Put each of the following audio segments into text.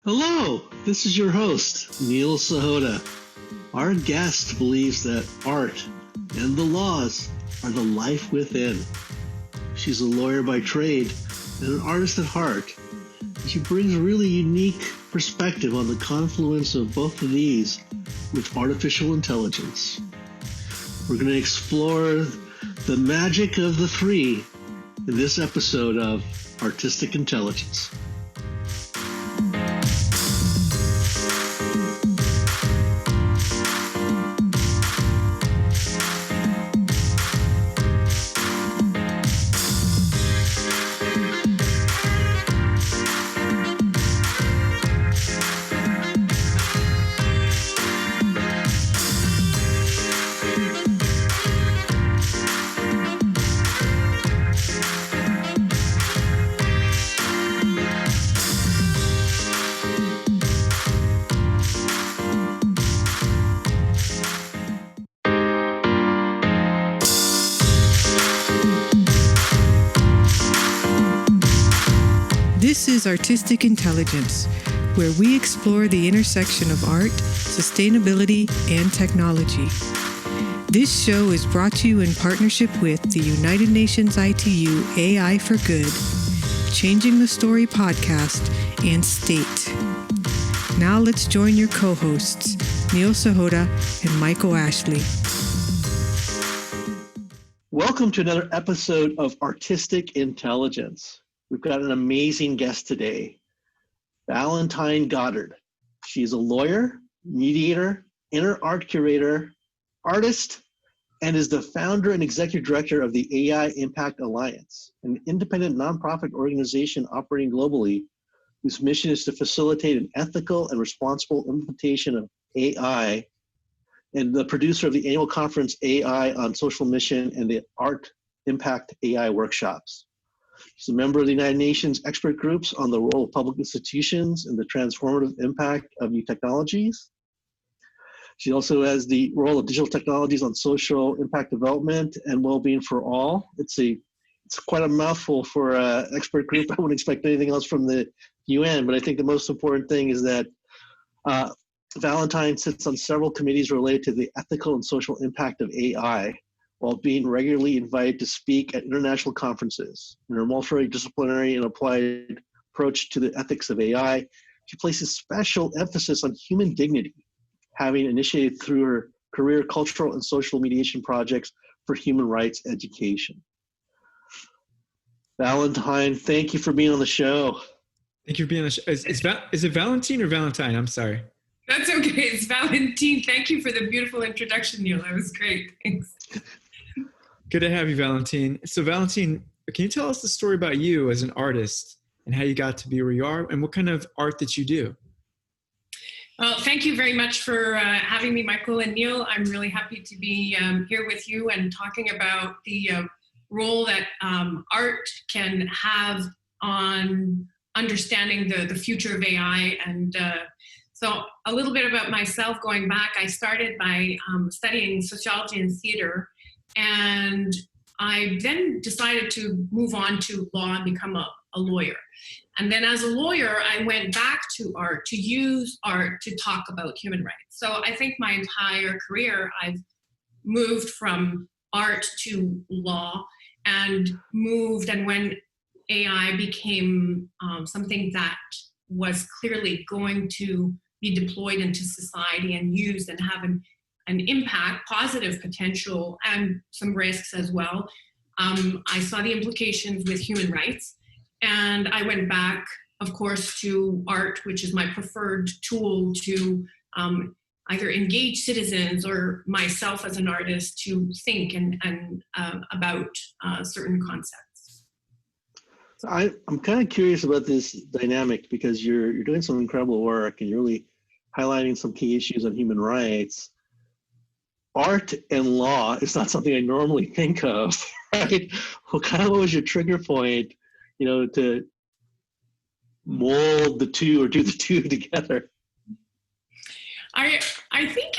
Hello, this is your host, Neil Sahota. Our guest believes that art and the laws are the life within. She's a lawyer by trade and an artist at heart. She brings a really unique perspective on the confluence of both of these with artificial intelligence. We're going to explore the magic of the three in this episode of Artistic Intelligence. This is Artistic Intelligence, where we explore the intersection of art, sustainability, and technology. This show is brought to you in partnership with the United Nations ITU AI for Good, Changing the Story podcast, and State. Now let's join your co-hosts, Neil Sahota and Michael Ashley. Welcome to another episode of Artistic Intelligence. We've got an amazing guest today, Valentine Goddard. She's a lawyer, mediator, inner art curator, artist, and is the founder and executive director of the AI Impact Alliance, an independent nonprofit organization operating globally whose mission is to facilitate an ethical and responsible implementation of AI, and the producer of the annual conference AI on Social Mission and the Art Impact AI workshops. She's a member of the United Nations expert groups on the role of public institutions and the transformative impact of new technologies. She also has the role of digital technologies on social impact development and well-being for all. It's quite a mouthful for an expert group. I wouldn't expect anything else from the UN, but I think the most important thing is that Valentine sits on several committees related to the ethical and social impact of AI, while being regularly invited to speak at international conferences. In her multidisciplinary and applied approach to the ethics of AI, she places special emphasis on human dignity, having initiated through her career cultural and social mediation projects for human rights education. Valentine, thank you for being on the show. Thank you for being on the show. Is it Valentine or Valentine? I'm sorry. That's okay. It's Valentine. Thank you for the beautiful introduction, Neil. That was great. Thanks. Good to have you, Valentine. So Valentine, can you tell us the story about you as an artist and how you got to be where you are and what kind of art that you do? Well, thank you very much for having me, Michael and Neil. I'm really happy to be here with you and talking about the role that art can have on understanding the future of AI. And so a little bit about myself going back, I started by studying sociology and theater. And I then decided to move on to law and become a lawyer. And then as a lawyer, I went back to art, to use art to talk about human rights. So I think my entire career, I've moved from art to law and when AI became something that was clearly going to be deployed into society and used and have an impact, positive potential, and some risks as well. I saw the implications with human rights, and I went back, of course, to art, which is my preferred tool to either engage citizens or myself as an artist to think and about certain concepts. So I'm kind of curious about this dynamic because you're doing some incredible work and you're really highlighting some key issues on human rights. Art and law is not something I normally think of, right? What was your trigger point, to mold the two or do the two together? I think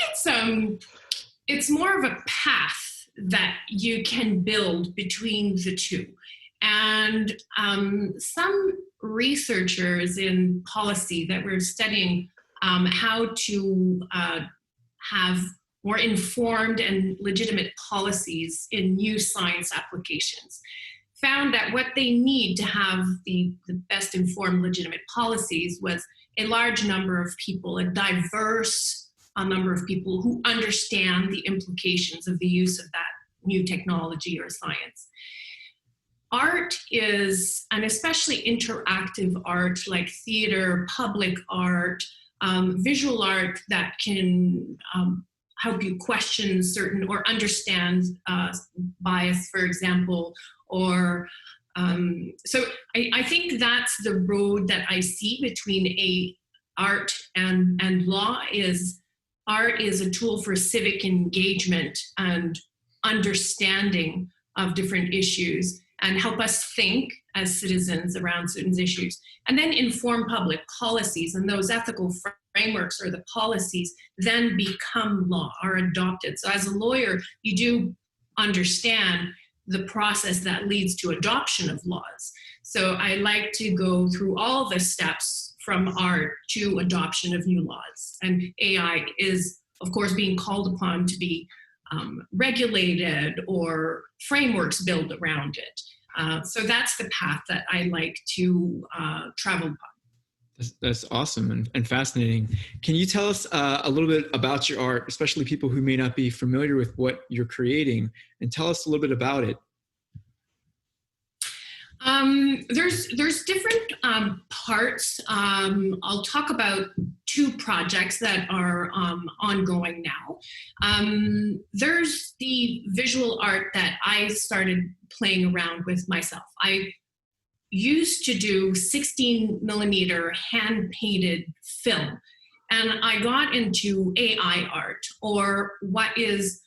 it's more of a path that you can build between the two. And some researchers in policy that were studying how to have more informed and legitimate policies in new science applications, found that what they need to have the best informed legitimate policies was a large number of people, a diverse number of people who understand the implications of the use of that new technology or science. Art is, and especially interactive art like theater, public art, visual art that can help you question certain or understand bias, for example, or so I think that's the road that I see between art and law. Is art is a tool for civic engagement and understanding of different issues and help us think as citizens around certain issues, and then inform public policies, and those ethical frameworks or the policies then become law, are adopted. So as a lawyer, you do understand the process that leads to adoption of laws. So I like to go through all the steps from art to adoption of new laws. And AI is, of course, being called upon to be regulated or frameworks built around it. So that's the path that I like to travel upon. That's awesome and fascinating. Can you tell us a little bit about your art, especially people who may not be familiar with what you're creating, and tell us a little bit about it? There's different parts. I'll talk about two projects that are ongoing now. There's the visual art that I started playing around with myself. I used to do 16 millimeter hand painted film, and I got into AI art, or what is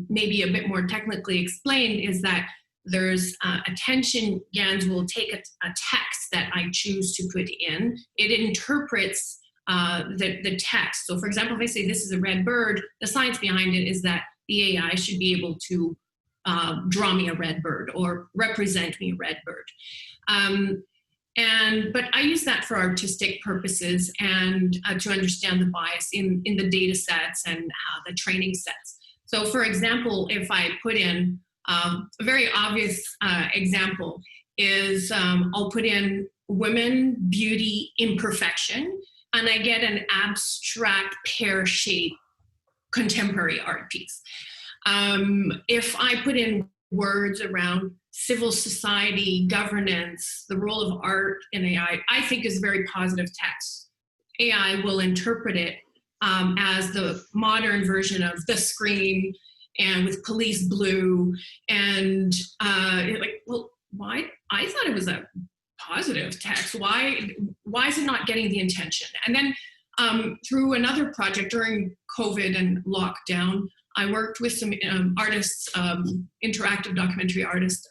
maybe a bit more technically explained is that there's attention GANs will take a text that I choose to put in. It interprets the text. So for example, if I say this is a red bird, the science behind it is that the AI should be able to draw me a red bird or represent me a red bird. But I use that for artistic purposes and to understand the bias in the data sets and the training sets. So for example, if I put in a very obvious example is I'll put in women, beauty, imperfection, and I get an abstract pear-shaped contemporary art piece. If I put in words around civil society, governance, the role of art in AI, I think is very positive text. AI will interpret it as the modern version of the screen and with police blue, and like, well, why? I thought it was a positive text. Why is it not getting the attention? And then through another project during COVID and lockdown, I worked with some artists, interactive documentary artists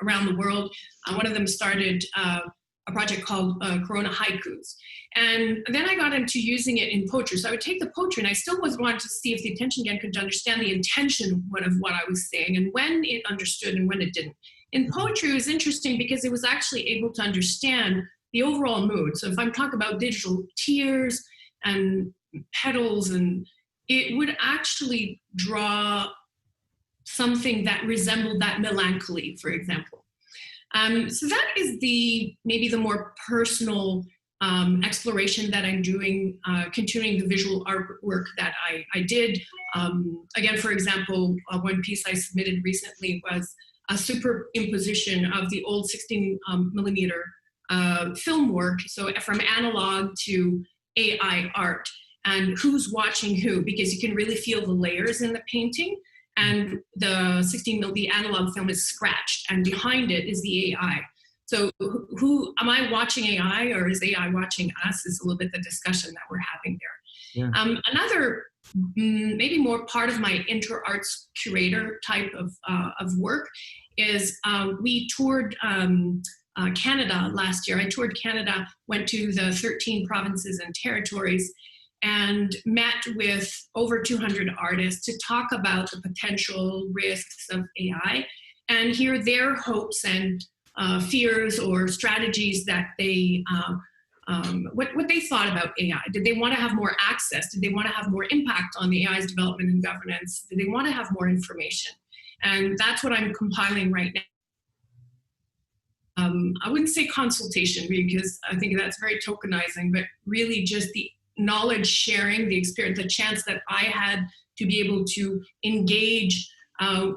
around the world. One of them started a project called Corona Haikus. And then I got into using it in poetry. So I would take the poetry, and I still was wanting to see if the attention GAN could understand the intention of what I was saying and when it understood and when it didn't. In poetry, it was interesting because it was actually able to understand the overall mood. So if I'm talking about digital tears and petals, and it would actually draw something that resembled that melancholy, for example. So that is maybe the more personal exploration that I'm doing, continuing the visual artwork that I did. Again, for example, one piece I submitted recently was a superimposition of the old 16 millimeter film work, so from analog to AI art, and who's watching who, because you can really feel the layers in the painting. And the analog film is scratched, and behind it is the AI. So who am I watching AI, or is AI watching us, is a little bit the discussion that we're having there. Yeah. Another maybe more part of my inter-arts curator type of work is we toured Canada last year. I toured Canada, went to the 13 provinces and territories, and met with over 200 artists to talk about the potential risks of AI and hear their hopes and fears or strategies that they what they thought about AI. Did they want to have more access? Did they want to have more impact on the AI's development and governance? Did they want to have more information? And that's what I'm compiling right now. I wouldn't say consultation because I think that's very tokenizing, but really just the knowledge sharing, the experience, the chance that I had to be able to engage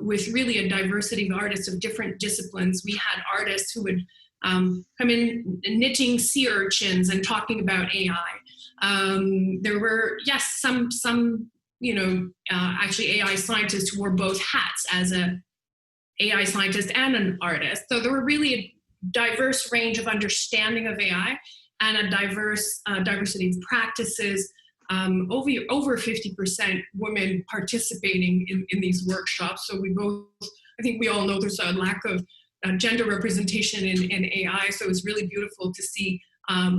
with really a diversity of artists of different disciplines. We had artists who would come in knitting sea urchins and talking about AI. There were, yes, some actually AI scientists who wore both hats as a AI scientist and an artist. So there were really a diverse range of understanding of AI and a diverse diversity of practices. Over 50% women participating in these workshops. So I think we all know there's a lack of gender representation in AI. So it's really beautiful to see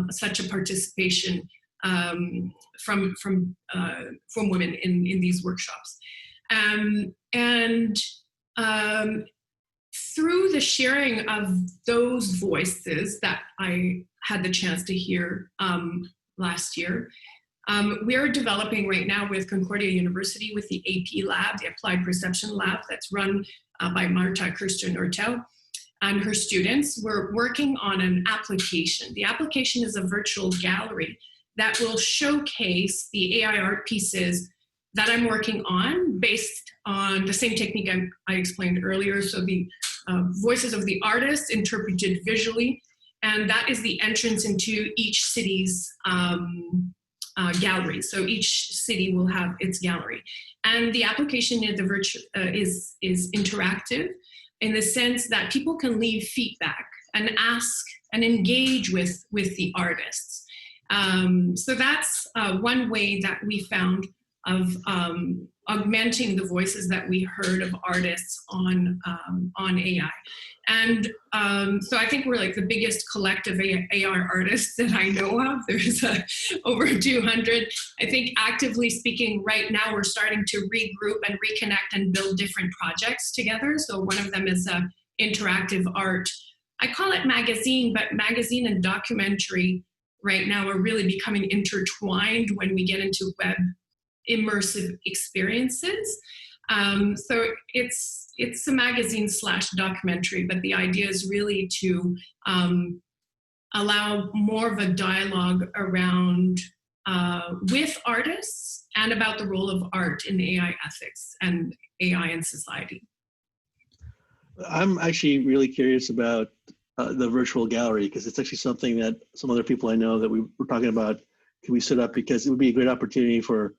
such a participation from women in these workshops. Through the sharing of those voices that I had the chance to hear last year, we are developing right now with Concordia University with the AP Lab, the Applied Perception Lab that's run by Marta Kirsten-Urtel and her students. We're working on an application. The application is a virtual gallery that will showcase the AI art pieces that I'm working on based on the same technique I explained earlier. So the voices of the artists interpreted visually, and that is the entrance into each city's gallery. So each city will have its gallery. And the application in the is interactive in the sense that people can leave feedback and ask and engage with the artists. So that's one way that we found of augmenting the voices that we heard of artists on AI. And so I think we're like the biggest collective AR artists that I know of. There's over 200. I think actively speaking right now, we're starting to regroup and reconnect and build different projects together. So one of them is interactive art. I call it magazine, but magazine and documentary right now are really becoming intertwined when we get into web immersive experiences. So it's a magazine / documentary, but the idea is really to allow more of a dialogue around with artists and about the role of art in AI ethics and AI in society. I'm actually really curious about the virtual gallery, because it's actually something that some other people I know that we were talking about, can we set up, because it would be a great opportunity for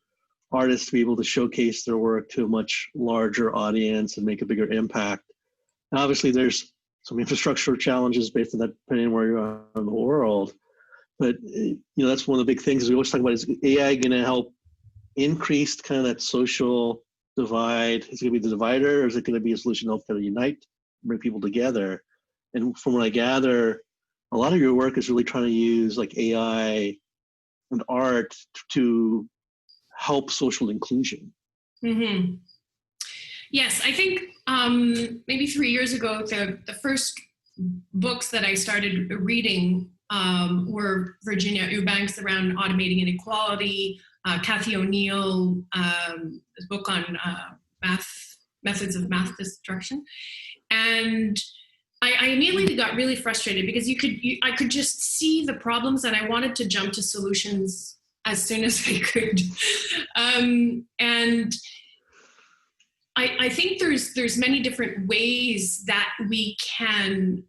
artists to be able to showcase their work to a much larger audience and make a bigger impact. Now, obviously, there's some infrastructural challenges based on that, depending on where you are in the world. But that's one of the big things we always talk about: is AI going to help increase kind of that social divide? Is it going to be the divider, or is it going to be a solution to help kind of unite, bring people together? And from what I gather, a lot of your work is really trying to use like AI and art to help social inclusion. Mm-hmm. Yes, I think maybe 3 years ago, the first books that I started reading were Virginia Eubanks around automating inequality, Cathy O'Neill's book on methods of math destruction. And I immediately got really frustrated because I could just see the problems and I wanted to jump to solutions as soon as I could. And I think there's many different ways that we can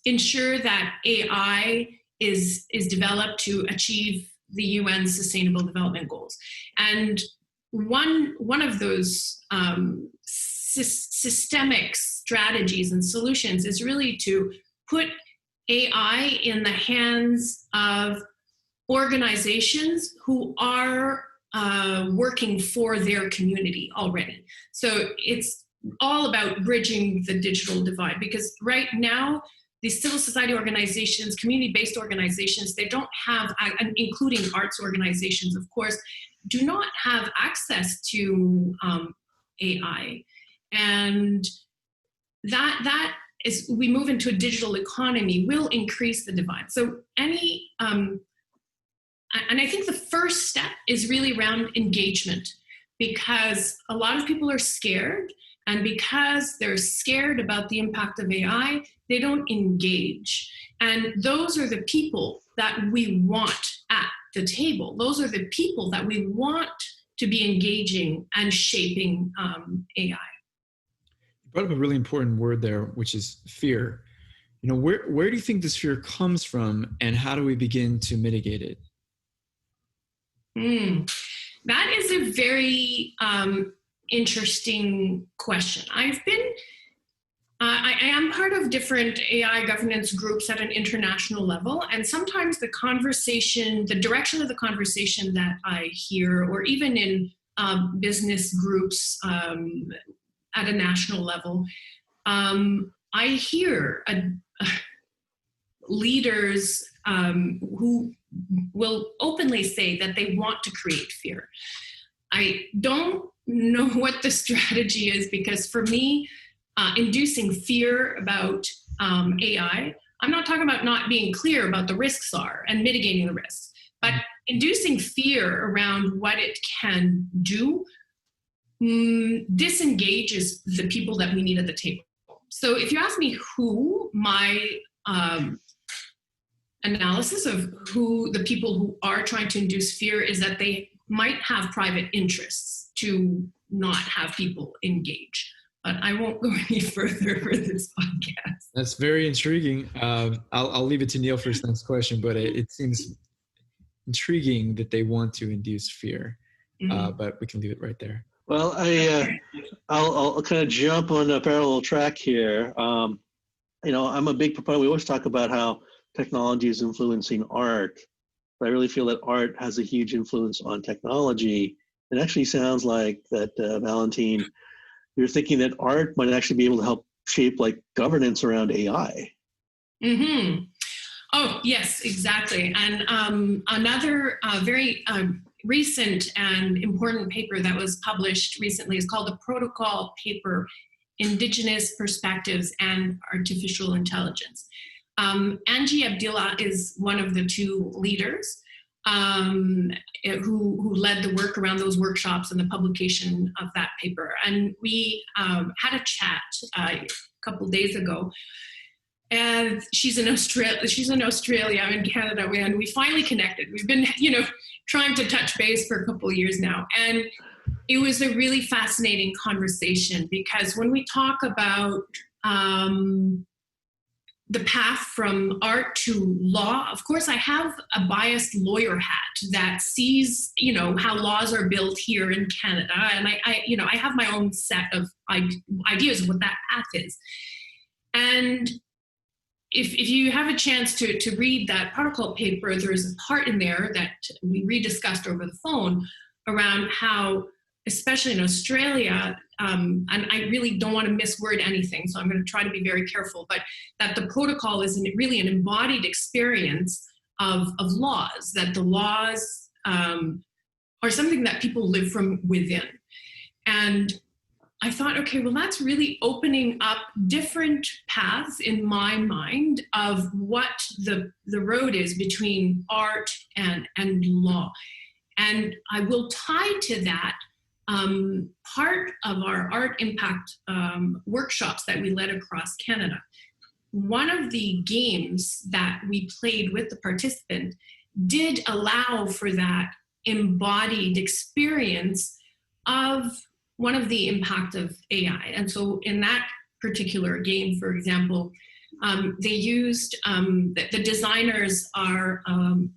ensure that AI is developed to achieve the UN Sustainable Development Goals. And one of those systemic strategies and solutions is really to put AI in the hands of organizations who are working for their community already. So it's all about bridging the digital divide, because right now, these civil society organizations, community-based organizations, they don't have, including arts organizations, of course, do not have access to AI. And that as we move into a digital economy, will increase the divide. So and I think the first step is really around engagement, because a lot of people are scared, and because they're scared about the impact of AI, they don't engage. And those are the people that we want at the table. Those are the people that we want to be engaging and shaping AI. You brought up a really important word there, which is fear. Where do you think this fear comes from, and how do we begin to mitigate it? That is a very interesting question. I am part of different AI governance groups at an international level, and sometimes the direction of the conversation that I hear, or even in business groups at a national level, I hear leaders who will openly say that they want to create fear. I don't know what the strategy is, because for me, inducing fear about AI, I'm not talking about not being clear about the risks are and mitigating the risks, but inducing fear around what it can do disengages the people that we need at the table. So if you ask me who, my analysis of who the people who are trying to induce fear is that they might have private interests to not have people engage. But I won't go any further for this podcast. That's very intriguing. I'll leave it to Neil for his next question, but it seems intriguing that they want to induce fear. But we can leave it right there. Well, I'll kind of jump on a parallel track here. I'm a big proponent. We always talk about how technology is influencing art, but I really feel that art has a huge influence on technology. It actually sounds like that, Valentine, you're thinking that art might actually be able to help shape like governance around AI. Mm-hmm. Oh, yes, exactly. And another very recent and important paper that was published recently is called the Protocol Paper, Indigenous Perspectives and Artificial Intelligence. Angie Abdillah is one of the two leaders who led the work around those workshops and the publication of that paper. And we had a chat a couple days ago. And she's in Australia, I'm in Canada, and we finally connected. We've been, trying to touch base for a couple of years now. And it was a really fascinating conversation, because when we talk about the path from art to law, of course, I have a biased lawyer hat that sees, how laws are built here in Canada. And I have my own set of ideas of what that path is. And if you have a chance to read that protocol paper, there's a part in there that we rediscussed over the phone around how, especially in Australia, and I really don't want to misword anything, so I'm going to try to be very careful, but that the protocol is really an embodied experience of laws, that the laws are something that people live from within. And I thought, okay, well, that's really opening up different paths in my mind of what the road is between art and law. And I will tie to that part of our art impact workshops that we led across Canada. One of the games that we played with the participant did allow for that embodied experience of one of the impact of AI. And so in that particular game, for example, they used, the designers are,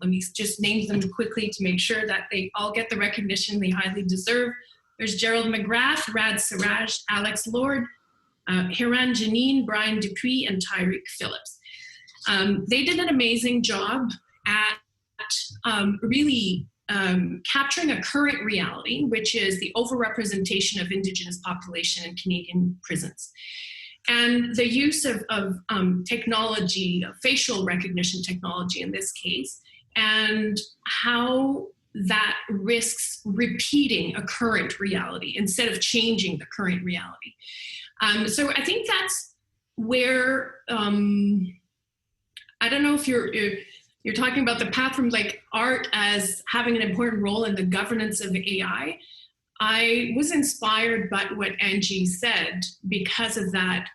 let me just name them quickly to make sure that they all get the recognition they highly deserve. There's Gerald McGrath, Rad Siraj, Alex Lord, Hiran Janine, Brian Dupuis, and Tyreek Phillips. They did an amazing job at really capturing a current reality, which is the overrepresentation of Indigenous population in Canadian prisons. And the use of technology, facial recognition technology in this case, and how that risks repeating a current reality instead of changing the current reality. So I think that's where I don't know if you're talking about the path from like art as having an important role in the governance of AI. I was inspired by what Angie said because of that.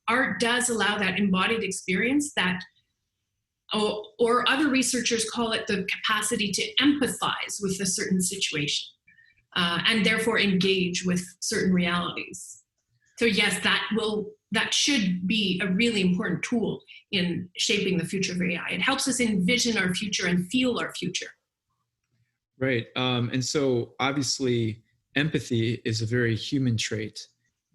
Art does allow that embodied experience that, or other researchers call it the capacity to empathize with a certain situation and therefore engage with certain realities. So yes, that should be a really important tool in shaping the future of AI. It helps us envision our future and feel our future. Right. And so obviously empathy is a very human trait.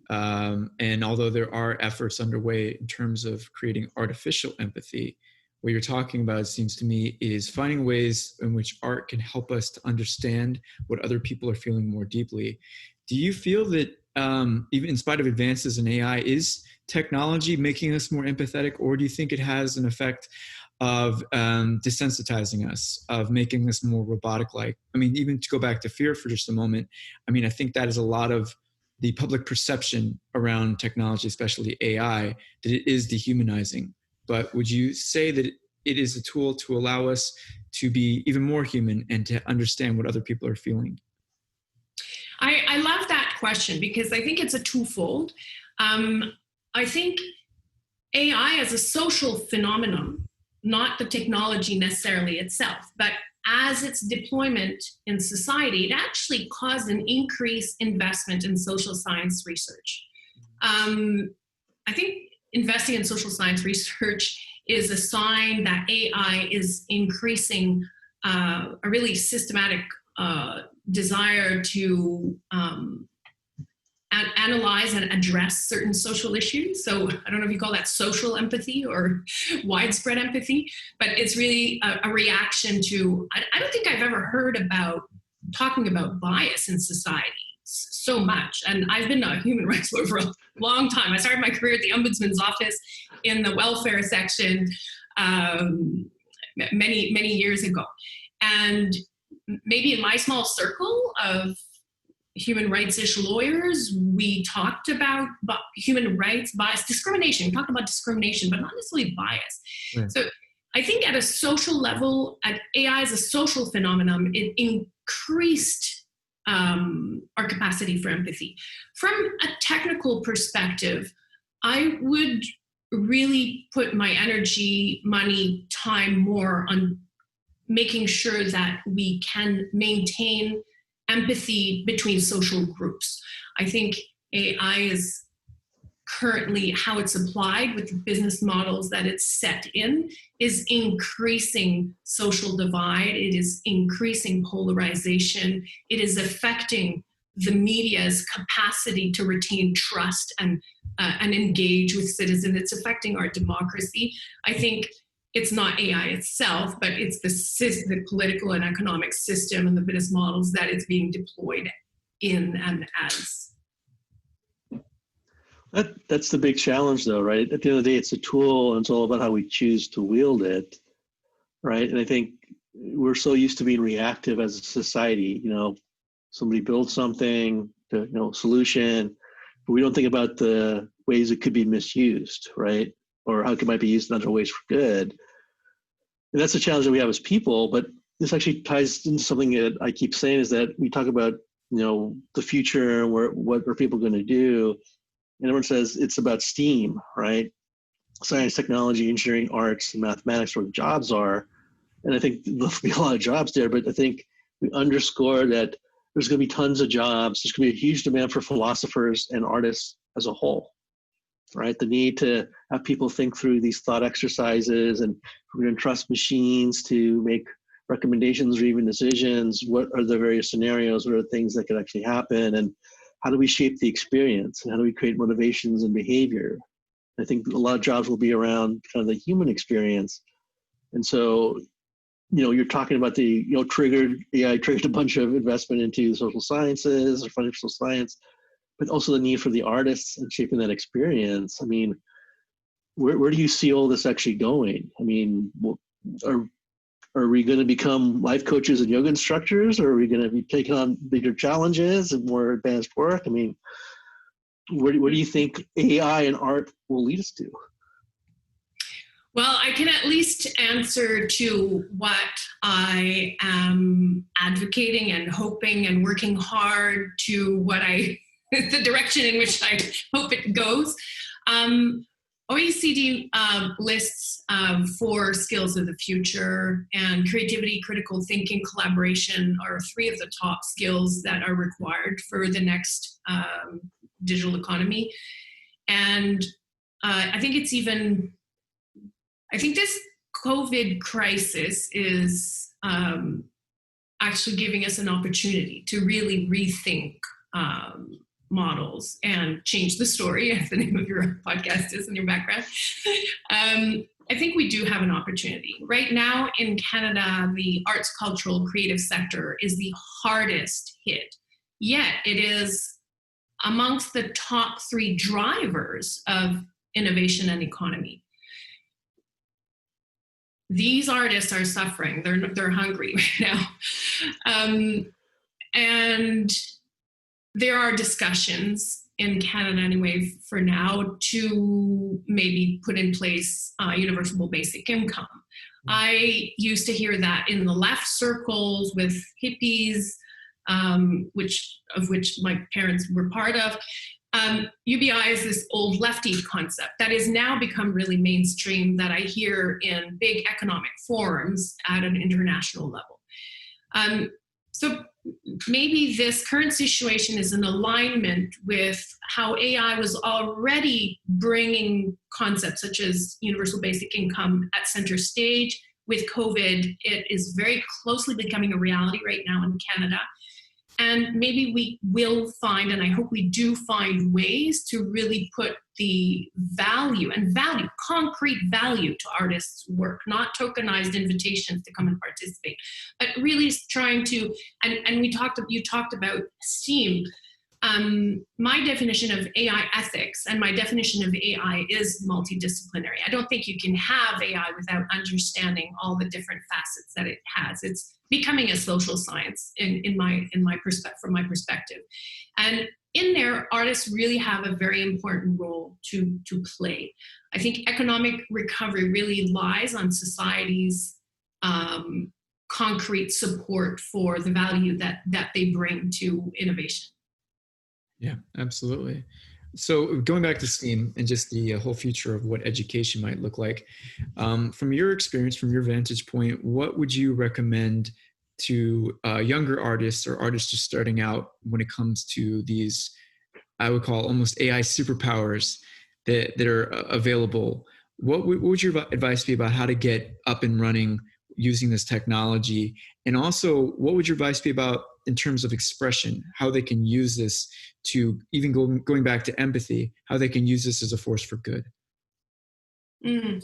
And although there are efforts underway in terms of creating artificial empathy, what you're talking about, it seems to me, is finding ways in which art can help us to understand what other people are feeling more deeply. Do you feel that even in spite of advances in AI, is technology making us more empathetic, or do you think it has an effect of desensitizing us, of making us more robotic-like? I mean, even to go back to fear for just a moment, I mean, I think that is a lot of the public perception around technology, especially AI, that it is dehumanizing. But would you say that it is a tool to allow us to be even more human and to understand what other people are feeling? I love that question because I think it's a twofold. I think AI as a social phenomenon, not the technology necessarily itself, but as its deployment in society, it actually caused an increased investment in social science research. I think investing in social science research is a sign that AI is increasing a really systematic desire to analyze and address certain social issues. So I don't know if you call that social empathy or widespread empathy, but it's really a reaction to, I don't think I've ever heard about talking about bias in society so much. And I've been a human rights lawyer for a long time. I started my career at the Ombudsman's office in the welfare section many years ago. And maybe in my small circle of human rights-ish lawyers, we talked about human rights, bias, discrimination. We talked about discrimination, but not necessarily bias. Right. So I think at a social level, at AI as a social phenomenon, it increased our capacity for empathy. From a technical perspective, I would really put my energy, money, time more on making sure that we can maintain empathy between social groups. I think AI is currently, how it's applied with the business models that it's set in, is increasing social divide. It is increasing polarization. It is affecting the media's capacity to retain trust and engage with citizens. It's affecting our democracy. I think it's not AI itself, but it's the political and economic system and the business models that it's being deployed in and as. That's the big challenge, though, right? At the end of the day, it's a tool, and it's all about how we choose to wield it, right? And I think we're so used to being reactive as a society. You know, somebody builds something, solution, but we don't think about the ways it could be misused, right? Or how it might be used in other ways for good. And that's the challenge that we have as people. But this actually ties into something that I keep saying, is that we talk about, the future, what are people going to do? And everyone says it's about STEAM, right? Science, technology, engineering, arts, and mathematics, where the jobs are. And I think there'll be a lot of jobs there, but I think we underscore that there's going to be tons of jobs. There's going to be a huge demand for philosophers and artists as a whole, right? The need to have people think through these thought exercises, and we're going to trust machines to make recommendations or even decisions. What are the various scenarios? What are the things that could actually happen? And how do we shape the experience? And how do we create motivations and behavior? I think a lot of jobs will be around kind of the human experience. And so, you're talking about the, AI triggered a bunch of investment into social sciences or financial science, but also the need for the artists and shaping that experience. I mean, where do you see all this actually going? I mean, are we going to become life coaches and yoga instructors, or are we going to be taking on bigger challenges and more advanced work? I mean, Where do you think AI and art will lead us to? Well, I can at least answer to what I am advocating and hoping and working hard to the direction in which I hope it goes. OECD lists 4 skills of the future, and creativity, critical thinking, collaboration are 3 of the top skills that are required for the next digital economy. And I think this COVID crisis is actually giving us an opportunity to really rethink models and change the story, as the name of your podcast is in your background. I think we do have an opportunity. Right now in Canada, the arts, cultural, creative sector is the hardest hit, yet it is amongst the top 3 drivers of innovation and economy. These artists are suffering. They're hungry right now. And there are discussions in Canada anyway for now to maybe put in place universal basic income. I used to hear that in the left circles with hippies, which my parents were part of. UBI is this old lefty concept that has now become really mainstream, that I hear in big economic forums at an international level. So maybe this current situation is in alignment with how AI was already bringing concepts such as universal basic income at center stage. With COVID, it is very closely becoming a reality right now in Canada. And maybe we will find, and I hope we do find, ways to really put the value, concrete value to artists' work, not tokenized invitations to come and participate, but really trying to, and you talked about STEAM. My definition of AI ethics and my definition of AI is multidisciplinary. I don't think you can have AI without understanding all the different facets that it has. It's becoming a social science from my perspective. And in there, artists really have a very important role to play. I think economic recovery really lies on society's concrete support for the value that they bring to innovation. Yeah, absolutely. So going back to STEAM and just the whole future of what education might look like, from your experience, from your vantage point, what would you recommend to younger artists or artists just starting out when it comes to these, I would call almost AI superpowers that are available? What would your advice be about how to get up and running using this technology? And also, what would your advice be about in terms of expression, how they can use this to even going back to empathy, how they can use this as a force for good? Oh,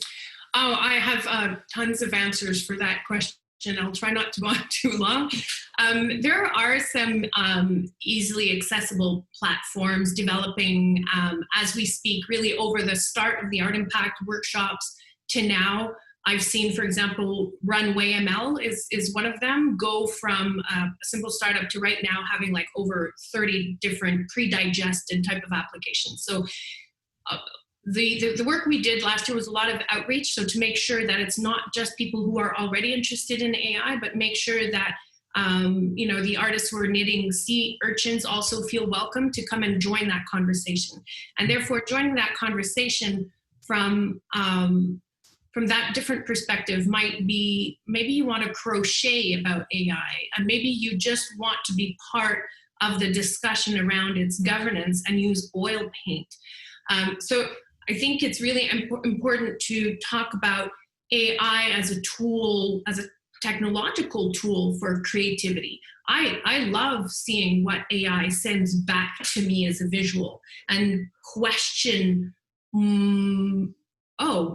I have tons of answers for that question. I'll try not to go on too long. There are some easily accessible platforms developing as we speak, really over the start of the Art Impact workshops to now. I've seen, for example, Runway ML is one of them, go from a simple startup to right now having like over 30 different pre-digested type of applications. So the work we did last year was a lot of outreach. So to make sure that it's not just people who are already interested in AI, but make sure that the artists who are knitting sea urchins also feel welcome to come and join that conversation. And therefore joining that conversation from that different perspective might be, maybe you want to crochet about AI, and maybe you just want to be part of the discussion around its governance and use oil paint. So I think it's really important to talk about AI as a tool, as a technological tool for creativity. I love seeing what AI sends back to me as a visual and question,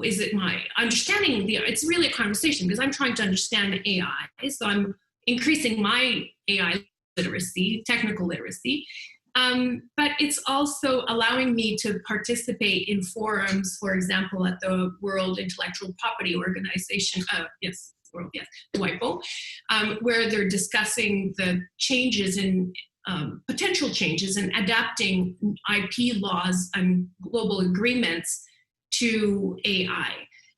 is it my understanding? It's really a conversation because I'm trying to understand AI. So I'm increasing my AI literacy, technical literacy. But it's also allowing me to participate in forums, for example, at the World Intellectual Property Organization, WIPO, where they're discussing the changes in potential changes and adapting IP laws and global agreements to AI.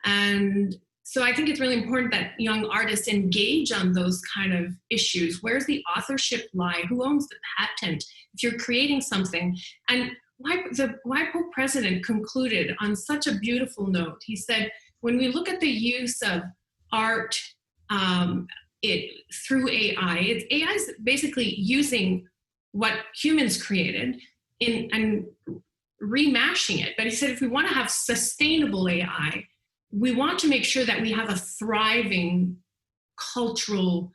And so I think it's really important that young artists engage on those kind of issues. Where's the authorship lie? Who owns the patent? If you're creating something. And the WIPO president concluded on such a beautiful note. He said, when we look at the use of art through AI, AI is basically using what humans created and remashing it. But he said, if we want to have sustainable AI, we want to make sure that we have a thriving cultural,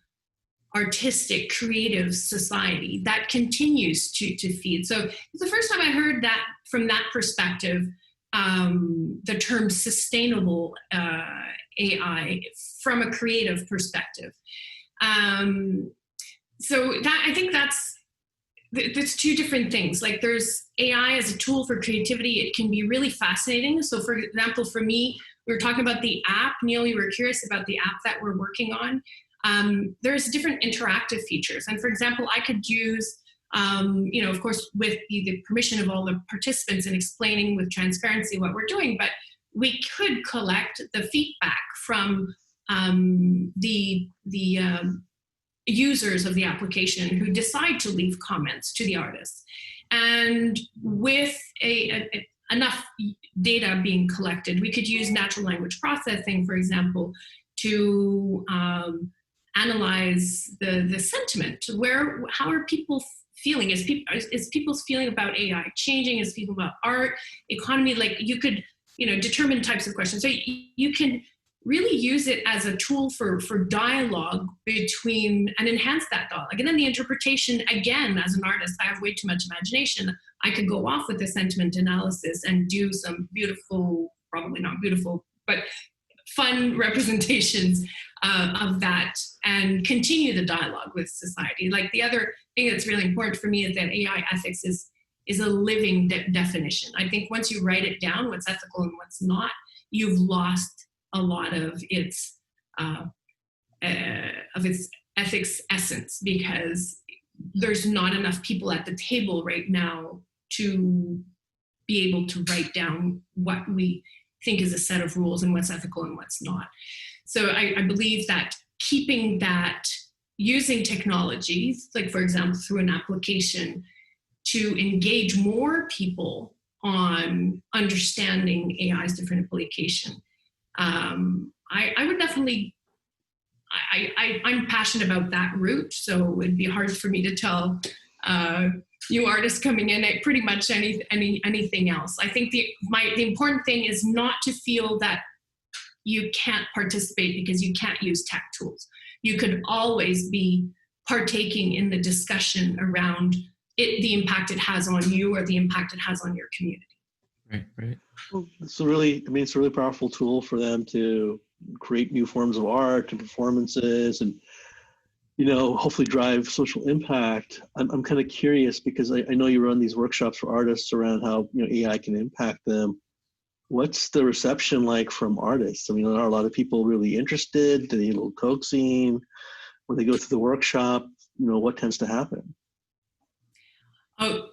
artistic, creative society that continues to feed. So it's the first time I heard that from that perspective, the term sustainable AI from a creative perspective. So that, I think there's two different things. Like there's AI as a tool for creativity. It can be really fascinating. So for example, for me, we were talking about the app. Neil, you were curious about the app that we're working on. There's different interactive features. And for example, I could use, of course, with the permission of all the participants and explaining with transparency what we're doing, but we could collect the feedback from the users of the application who decide to leave comments to the artists. And with enough data being collected, we could use natural language processing, for example, to analyze the sentiment. How are people feeling? Is people's feeling about AI changing? Is people about art, economy? Like you could, determine types of questions. So you can really use it as a tool for dialogue between and enhance that dialogue. And then the interpretation, again, as an artist, I have way too much imagination. I could go off with the sentiment analysis and do some beautiful, probably not beautiful, but fun representations of that and continue the dialogue with society. Like the other thing that's really important for me is that AI ethics is a living definition. I think once you write it down, what's ethical and what's not, you've lost a lot of its ethics essence, because there's not enough people at the table right now to be able to write down what we think is a set of rules and what's ethical and what's not. So I believe that keeping that, using technologies, like for example, through an application, to engage more people on understanding AI's different application. I would definitely, I'm passionate about that route, so it'd be hard for me to tell new artists coming in at pretty much anything else. I think the important thing is not to feel that you can't participate because you can't use tech tools. You could always be partaking in the discussion around the impact it has on you or the impact it has on your community. Right. Well, it's a really powerful tool for them to create new forms of art and performances and, hopefully drive social impact. I'm kind of curious because I know you run these workshops for artists around how, AI can impact them. What's the reception like from artists? I mean, are a lot of people really interested? Do they need a little coaxing? When they go through the workshop, what tends to happen?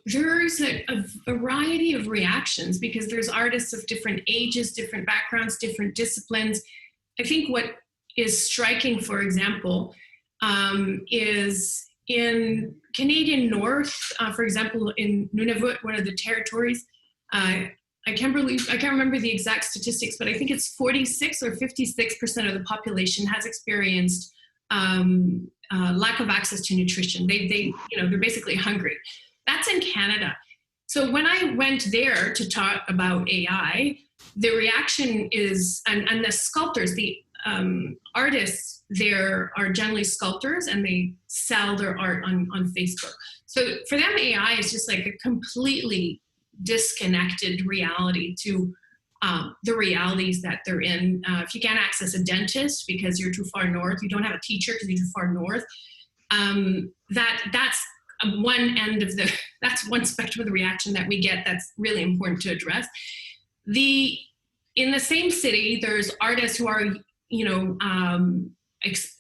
There's a variety of reactions because there's artists of different ages, different backgrounds, different disciplines. I think what is striking, for example, is in Canadian North, for example, in Nunavut, one of the territories, I can't remember the exact statistics, but I think it's 46 or 56% of the population has experienced lack of access to nutrition. They're basically hungry. That's in Canada. So when I went there to talk about AI, the reaction is, and the sculptors, the artists there are generally sculptors and they sell their art on Facebook. So for them, AI is just like a completely disconnected reality to the realities that they're in. If you can't access a dentist because you're too far north, you don't have a teacher because you're too far north, that's that's one spectrum of the reaction that we get that's really important to address. In the same city, there's artists who are,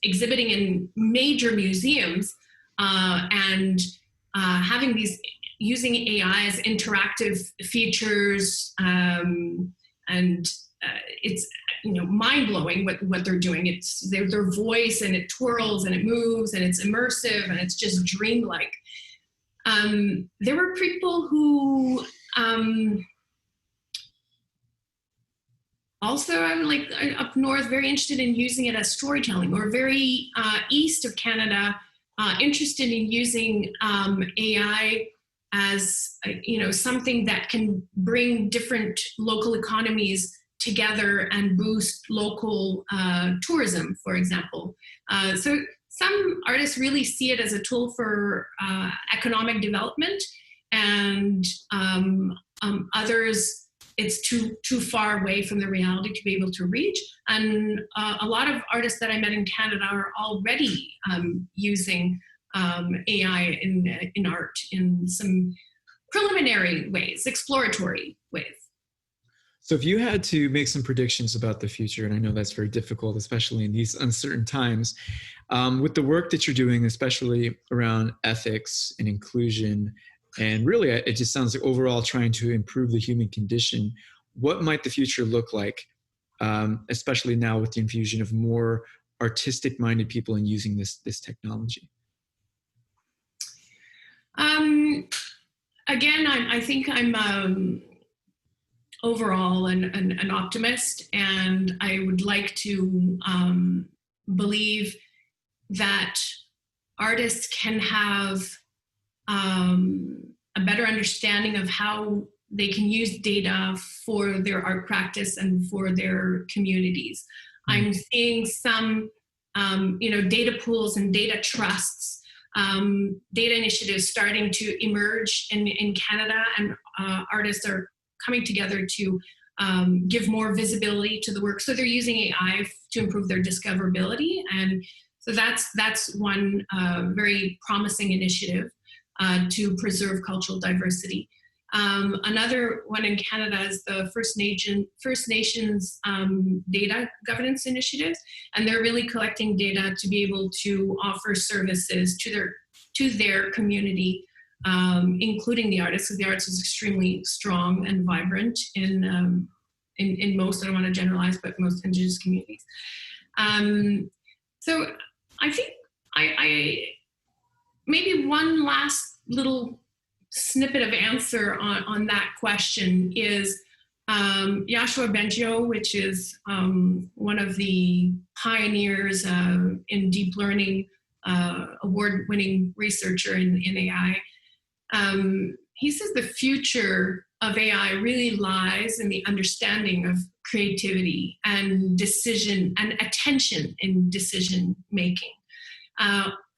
exhibiting in major museums and using AI as interactive features, and it's mind-blowing what they're doing. It's their voice, and it twirls and it moves and it's immersive and it's just dreamlike. There were people who also, I'm like up north, very interested in using it as storytelling, or very east of Canada, interested in using AI as something that can bring different local economies together and boost local tourism, for example. So some artists really see it as a tool for economic development, and others, it's too far away from the reality to be able to reach. And a lot of artists that I met in Canada are already using AI in art in some preliminary ways, exploratory ways. So if you had to make some predictions about the future, and I know that's very difficult, especially in these uncertain times, with the work that you're doing, especially around ethics and inclusion, and really it just sounds like overall trying to improve the human condition, what might the future look like, especially now with the infusion of more artistic-minded people in using this technology? Again, I think I'm overall an optimist, and I would like to believe that artists can have a better understanding of how they can use data for their art practice and for their communities. I'm seeing some data pools and data trusts, data initiatives starting to emerge in Canada, and artists are coming together to give more visibility to the work. So they're using AI to improve their discoverability. And so that's one very promising initiative to preserve cultural diversity. Another one in Canada is the First Nations Data Governance Initiative, and they're really collecting data to be able to offer services to their community, including the artists, because the arts is extremely strong and vibrant in most, I don't want to generalize, but most Indigenous communities. So I think I maybe one last little snippet of answer on that question is Yoshua Bengio, which is one of the pioneers in deep learning, award-winning researcher in AI. He says the future of AI really lies in the understanding of creativity and decision and attention in decision making.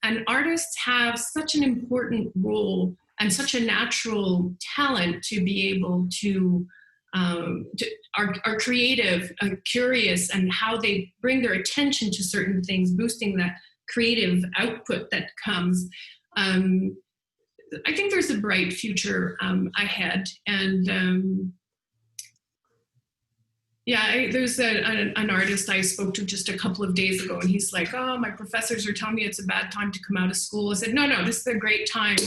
And artists have such an important role and such a natural talent to be able to are creative, curious, and how they bring their attention to certain things, boosting that creative output that comes. I think there's a bright future ahead. And there's an artist I spoke to just a couple of days ago, and he's like, oh, my professors are telling me it's a bad time to come out of school. I said, no, this is a great time.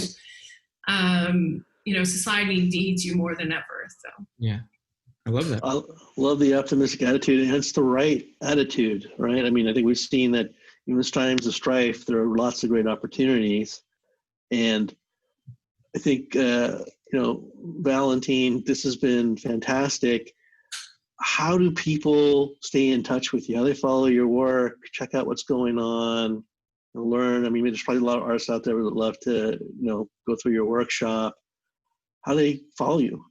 Society needs you more than ever. So yeah, I love that. I love the optimistic attitude, and it's the right attitude, right? I mean, I think we've seen that in these times of strife, there are lots of great opportunities. And I think, Valentine, this has been fantastic. How do people stay in touch with you? How do they follow your work, check out what's going on, and learn? I mean, there's probably a lot of artists out there who would love to, go through your workshop. How do they follow you?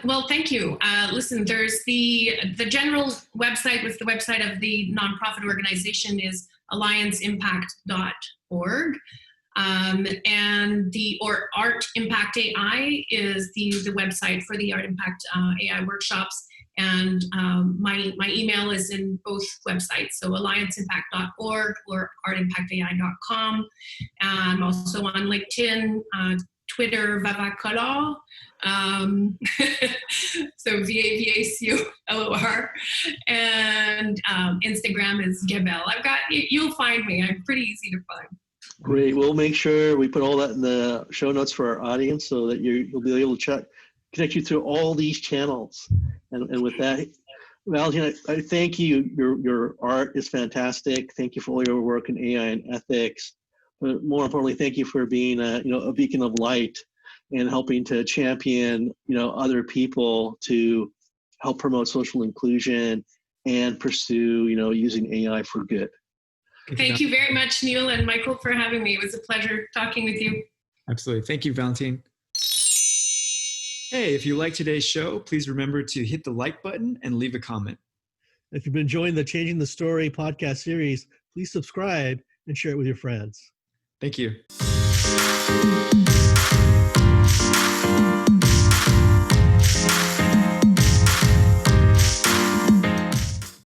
Well, thank you. Listen, there's the general website, with the website of the nonprofit organization is allianceimpact.org. And or Art Impact AI is the website for the Art Impact AI workshops. And my email is in both websites, so allianceimpact.org or artimpactai.com. I'm also on LinkedIn, Twitter, Vavacolor, so VAVACOLOR, and Instagram is Gebel. You'll find me. I'm pretty easy to find. Great. We'll make sure we put all that in the show notes for our audience so that you'll be able to connect you through all these channels. And with that, Valentine, I thank you. Your art is fantastic. Thank you for all your work in AI and ethics. But more importantly, thank you for being a beacon of light and helping to champion other people to help promote social inclusion and pursue using AI for good. Thank you very much, Neil and Michael, for having me. It was a pleasure talking with you. Absolutely. Thank you, Valentine. Hey, if you like today's show, please remember to hit the like button and leave a comment. If you've been enjoying the Changing the Story podcast series, please subscribe and share it with your friends. Thank you.